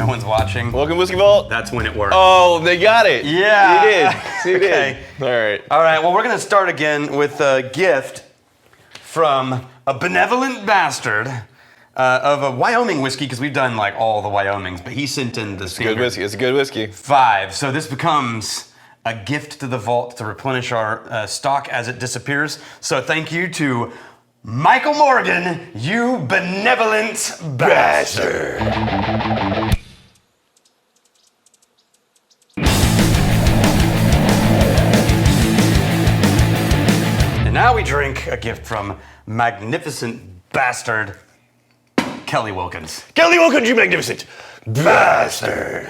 no one's watching. Welcome, Whiskey Vault. That's when it works. Oh, they got it. Yeah. You did. You Okay. did. All right. All right, well, we're going to start again with a gift from a benevolent bastard of a Wyoming whiskey, because we've done like all the Wyomings, but he sent in the Good whiskey. It's a good whiskey. 5. So this becomes a gift to the vault to replenish our stock as it disappears. So thank you to Michael Morgan, you benevolent bastard. And now we drink a gift from magnificent bastard Kelly Wilkins. Kelly Wilkins, you magnificent bastard.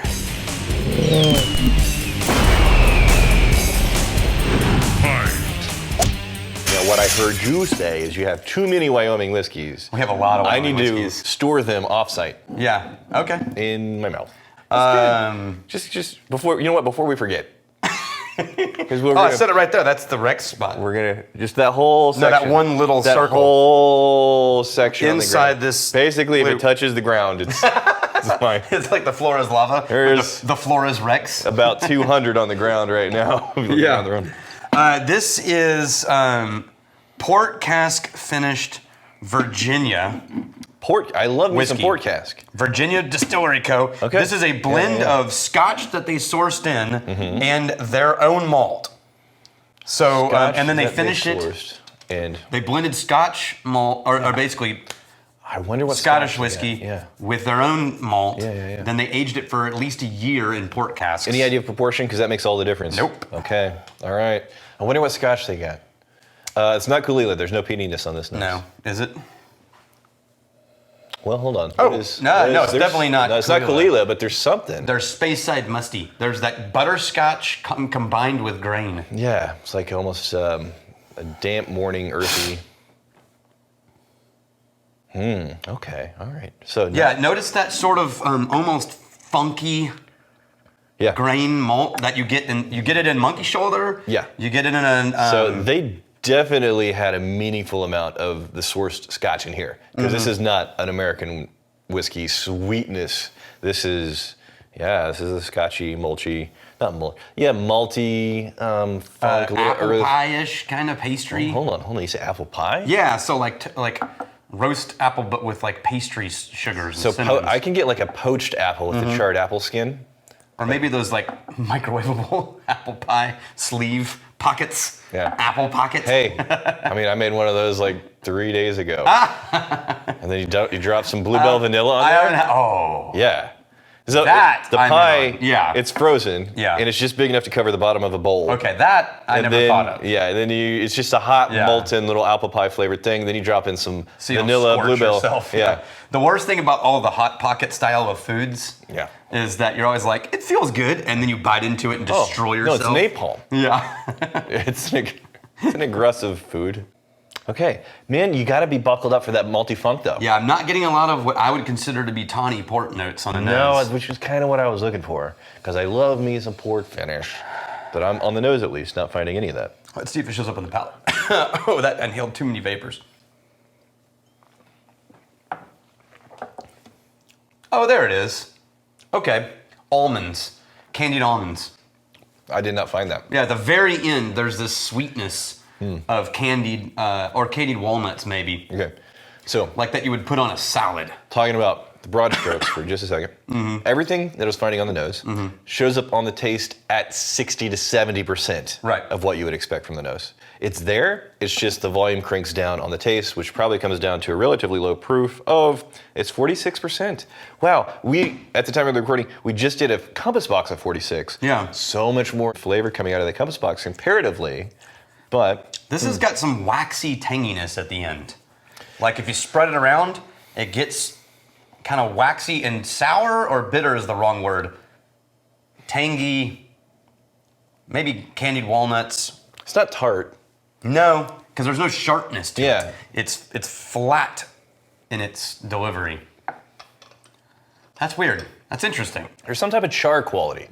Now, what I heard you say is you have too many Wyoming whiskeys. We have a lot of I Wyoming need whiskeys. to store them offsite Yeah, okay. in my mouth. Just before, you know what? Before we forget. Because I said it right there. That's the Rex spot. We're gonna just that whole section. No, that one little that circle. whole section Inside on the ground. this Basically, if loop. it touches the ground, it's fine. It's like the Flores lava. There's the Flores Rex. about 200 on the ground right now. Yeah. On the road. This is port cask finished Virginia. Port. I love me some Whiskey. port cask. Virginia Distillery Co. Okay. This is a blend of Scotch that they sourced in and their own malt. So and then they finished it. Sourced. And They blended Scotch malt, or basically I wonder what Scottish Scotch they whiskey got. Yeah. with their own malt. Yeah. Then they aged it for at least a year in port casks. Any idea of proportion? Because that makes all the difference. Nope. Okay. All right. I wonder what Scotch they got. It's not Kalila. There's no peatiness on this nose. No, is it? Well, hold on. Oh, What is- no, what is- it's there's- definitely not No, it's not Kalila. Kalila, but there's something. There's Speyside Musty. There's that butterscotch combined with grain. Yeah, it's like almost a damp morning, earthy. Okay, all right. So Yeah, notice that sort of almost funky yeah. grain malt that you get it in Monkey Shoulder. Yeah. You get it in a So they definitely had a meaningful amount of the sourced Scotch in here because this is not an American whiskey sweetness. This is a Scotchy, mulchy, not malt. Yeah, malty, funk, a little apple earth. pie-ish kind of pastry. Hold on. You say apple pie? Yeah, so like roast apple, but with like pastry sugars. So and cinnamons. I can get like a poached apple with the charred apple skin. Or maybe those like microwavable apple pie sleeve pockets. Yeah. Apple pockets. Hey, I made one of those like 3 days ago. And then you drop some Bluebell vanilla on there. Yeah. So That the I'm pie, in on. Yeah. it's frozen. Yeah. And it's just big enough to cover the bottom of a bowl. Okay, that I And never then, thought of. Yeah, and then it's just a hot Yeah. molten little apple pie flavored thing. Then you drop in some So you don't vanilla, scorch Bluebell. yourself. Yeah. The worst thing about all the hot pocket style of foods Yeah. is that you're always like, it feels good, and then you bite into it and destroy yourself. No, it's napalm. Yeah. It's an aggressive food. Okay, man, you got to be buckled up for that malty funk though. Yeah, I'm not getting a lot of what I would consider to be tawny port notes on the No, nose. which is kind of what I was looking for because I love me some port finish, but I'm on the nose at least not finding any of that. Let's see if it shows up on the palate. Oh, that inhaled too many vapors. Oh, there it is. Okay, almonds, candied almonds. I did not find that. Yeah, at the very end, there's this sweetness of candied or candied walnuts, maybe, Okay, so like that you would put on a salad. talking about the broad strokes for just a second. Everything that I was finding on the nose shows up on the taste at 60 to 70% Right. of what you would expect from the nose. It's there, it's just the volume cranks down on the taste, which probably comes down to a relatively low proof of, it's 46%. Wow, at the time of the recording, we just did a Compass box of 46. Yeah. So much more flavor coming out of the Compass box comparatively, but This has got some waxy tanginess at the end. Like if you spread it around, it gets kind of waxy and sour, or bitter is the wrong word. Tangy, maybe candied walnuts. it's not tart. No, because there's no sharpness to Yeah. it. It's flat in its delivery. That's weird. That's interesting. There's some type of char quality.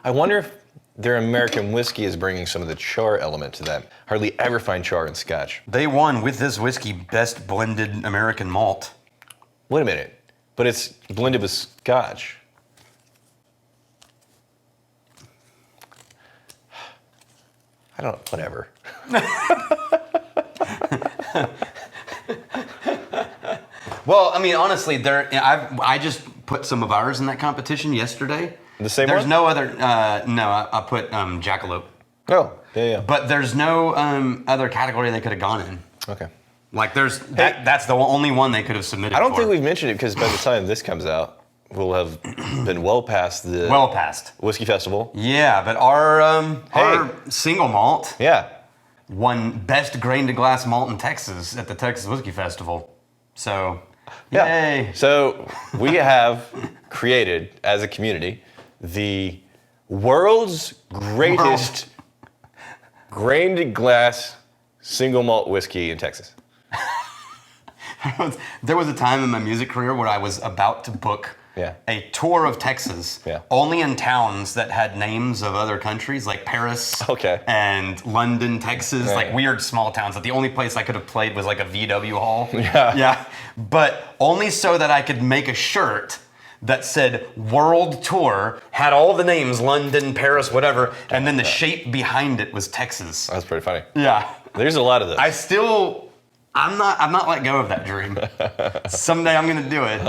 I wonder if their American whiskey is bringing some of the char element to that. Hardly ever find char in Scotch. They won with this whiskey Best Blended American Malt. Wait a minute, but it's blended with Scotch. I don't. Whatever. Well, I mean, honestly, I just put some of ours in that competition yesterday. The same There's one? no other. No, I put Jackalope. Oh, yeah. But there's no other category they could have gone in. Okay. Like that's the only one they could have submitted. I don't for. think we've mentioned it because by the time this comes out, we'll have been well past the Whiskey Festival. Yeah, but our single malt Yeah. won best grain to glass malt in Texas at the Texas Whiskey Festival. So, Yeah. yay! So we have created as a community the world's greatest grain to glass single malt whiskey in Texas. There was a time in my music career where I was about to book a tour of Texas, only in towns that had names of other countries, like Paris and London, Texas, like weird small towns. That the only place I could have played was like a VHW hall. Yeah. But only so that I could make a shirt that said World Tour, had all the names, London, Paris, whatever, and then the shape behind it was Texas. That's pretty funny. Yeah. There's a lot of those. I'm not let go of that dream. Someday I'm gonna do it,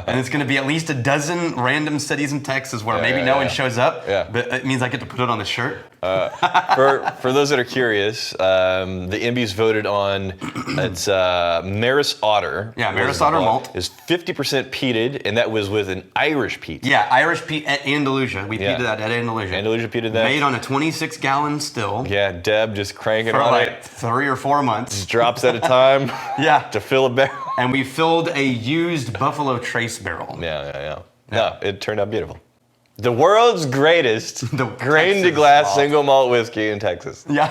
and it's gonna be at least a dozen random cities in Texas where maybe no one shows up, but it means I get to put it on the shirt. For those that are curious, the MBs voted on it's Maris Otter. Yeah, Maris Otter malt is 50% peated, and that was with an Irish peat. Yeah, Irish peat at Andalusia. We peated that at Andalusia. Andalusia peated that. Made on a 26-gallon still. Yeah, Deb just cranking for on like it. 3 or 4 months. Just drops at a time. To fill a barrel. And we filled a used Buffalo Trace barrel. Yeah. No, it turned out beautiful. The world's greatest grain to glass single malt whiskey in Texas. Yeah.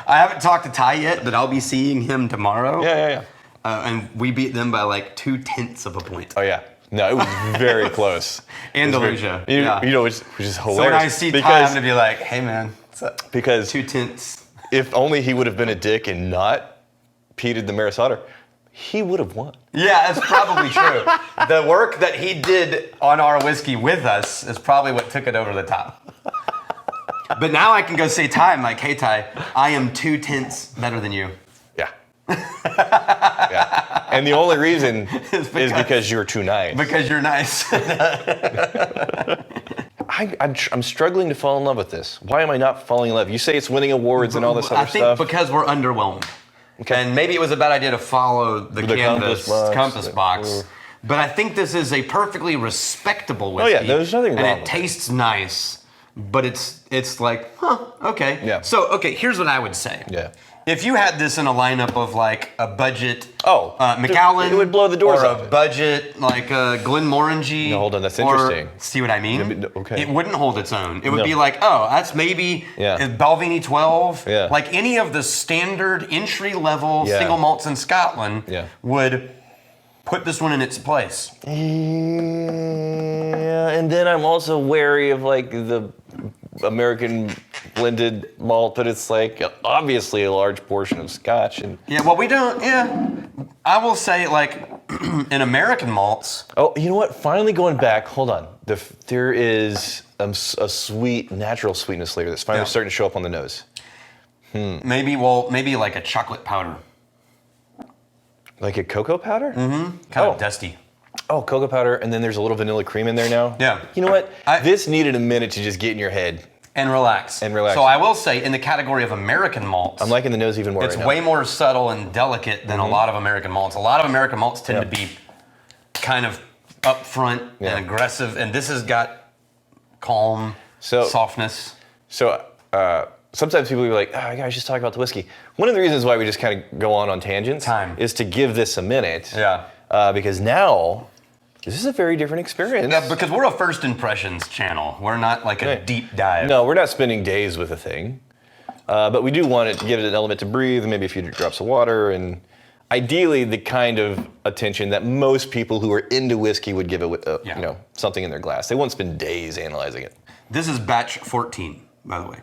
I haven't talked to Ty yet, but I'll be seeing him tomorrow. Yeah. And we beat them by like 0.2 of a point. Oh yeah. No, it was very close. Andalusia. You know, which is hilarious. So when I see Ty, I'm gonna be like, "Hey man, what's up?" Because 0.2. If only he would have been a dick and not peated the Maris Otter, he would have won. Yeah, that's probably true. The work that he did on our whiskey with us is probably what took it over the top. But now I can go say Ty, I'm like, "Hey Ty, I am 0.2 better than you." Yeah. And the only reason is because you're too nice. Because you're nice. I'm struggling to fall in love with this. Why am I not falling in love? You say it's winning awards and all this other stuff. I think because we're underwhelmed. Okay. And maybe it was a bad idea to follow the compass box. But I think this is a perfectly respectable whiskey. Oh yeah, there's nothing wrong. And it tastes nice, but it's like, okay. Yeah. So, okay, here's what I would say. Yeah. If you had this in a lineup of like a budget Macallan, it would blow the doors or off a budget like Glenmorangie. No, hold on, that's interesting. See what I mean? Okay. It wouldn't hold its own. It would be like, that's maybe Balvenie 12. Yeah. Like any of the standard entry level single malts in Scotland would put this one in its place. Yeah, and then I'm also wary of like the American blended malt, but it's like obviously a large portion of Scotch. And well, we don't. I will say like in American malts. Oh, you know what? Finally going back. Hold on. There is a sweet, natural sweetness layer that's finally starting to show up on the nose. Maybe like a chocolate powder. Like a cocoa powder? Mm-hmm. Kind of dusty. Oh, cocoa powder, and then there's a little vanilla cream in there now? Yeah. You know what? This needed a minute to just get in your head. And relax. So I will say, in the category of American malts, I'm liking the nose even more. It's way more subtle and delicate than a lot of American malts. A lot of American malts tend to be kind of upfront and aggressive, and this has got calm softness. So sometimes people will be like, "Oh, guys, just talk about the whiskey." One of the reasons why we just kind of go on tangents is to give this a minute. Yeah. Because now, this is a very different experience. Yeah, because we're a first impressions channel. We're not like a deep dive. No, we're not spending days with a thing. But we do want it to give it an element to breathe, and maybe a few drops of water, and ideally the kind of attention that most people who are into whiskey would give it, something in their glass. They won't spend days analyzing it. This is batch 14, by the way.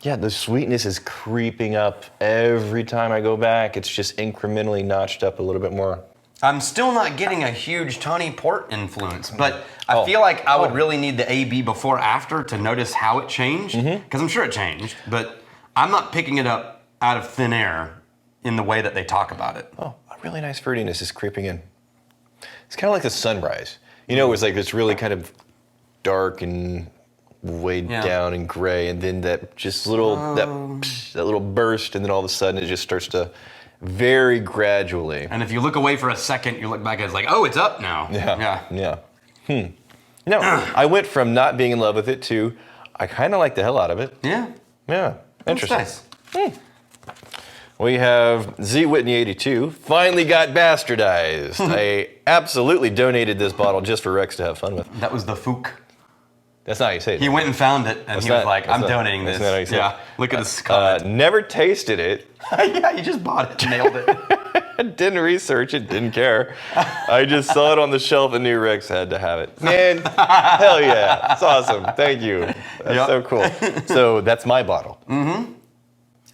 Yeah, the sweetness is creeping up every time I go back. It's just incrementally notched up a little bit more. I'm still not getting a huge Tawny Port influence, but I feel like I would really need the AB before after to notice how it changed, because I'm sure it changed, but I'm not picking it up out of thin air in the way that they talk about it. Oh, a really nice fruitiness is creeping in. It's kind of like the sunrise. You know, it was like this really kind of dark and weighed down and gray, and then that just little that little burst, and then all of a sudden it just starts to very gradually. And if you look away for a second, you look back and it's like, oh, it's up now. Yeah. No, I went from not being in love with it to I kind of like the hell out of it. Yeah. Interesting. That's nice. We have Z Whitney 82 finally got bastardized. I absolutely donated this bottle just for Rex to have fun with. That was the Fook. That's not how you say it. He went and found it, and he was like, I'm donating this. That's not how you say it. Look at his comment. Never tasted it. Yeah, you just bought it, nailed it. Didn't research it, didn't care. I just saw it on the shelf and knew Rex had to have it. Man, hell yeah. It's awesome. Thank you. That's so cool. So that's my bottle.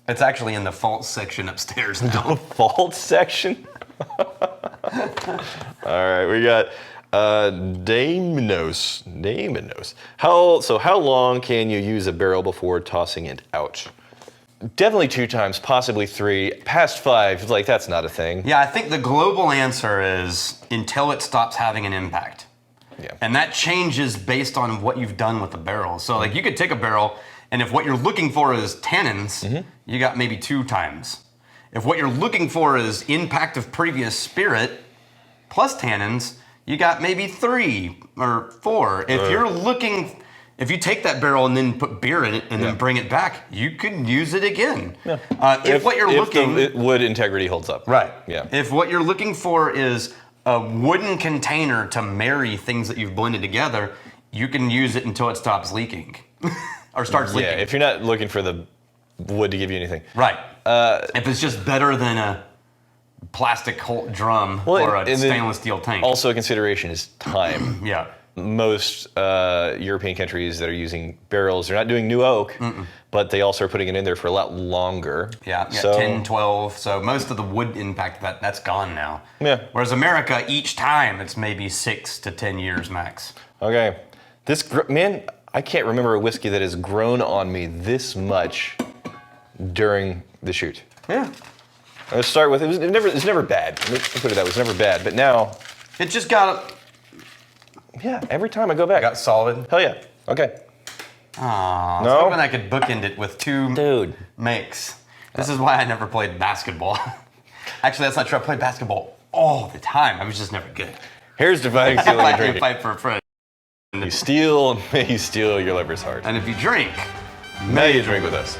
It's actually in the vault section upstairs now. Vault section? All right, we got Daminos. How long can you use a barrel before tossing it out? Definitely 2 times, possibly 3. Past 5, like that's not a thing. Yeah, I think the global answer is until it stops having an impact. Yeah. And that changes based on what you've done with the barrel. So like you could take a barrel, and if what you're looking for is tannins, you got maybe 2 times. If what you're looking for is impact of previous spirit plus tannins, you got maybe 3 or 4. If you take that barrel and then put beer in it and then bring it back, you can use it again. Yeah. If the wood integrity holds up. Right. Yeah. If what you're looking for is a wooden container to marry things that you've blended together, you can use it until it stops leaking or starts leaking. Yeah. If you're not looking for the wood to give you anything. Right. If it's just better than a plastic drum or a stainless steel tank. Also a consideration is time. Yeah. Most European countries that are using barrels, they're not doing new oak, but they also are putting it in there for a lot longer. Yeah, so, 10, 12. So most of the wood impact, that's gone now. Yeah. Whereas America, each time, it's maybe 6 to 10 years max. Okay. Man, I can't remember a whiskey that has grown on me this much during the shoot. Yeah. Let's start with, it was never bad. Let me put it that way, it was never bad. But now... It just got... Yeah, every time I go back. Got solid. Hell yeah. Okay. Aw, no? I was hoping I could bookend it with 2 makes. This is why I never played basketball. Actually, that's not true. I played basketball all the time. I was just never good. Here's dividing, stealing, and drinking. Fight for a friend. You steal, may you steal your lover's heart. And if you drink, may you drink with us.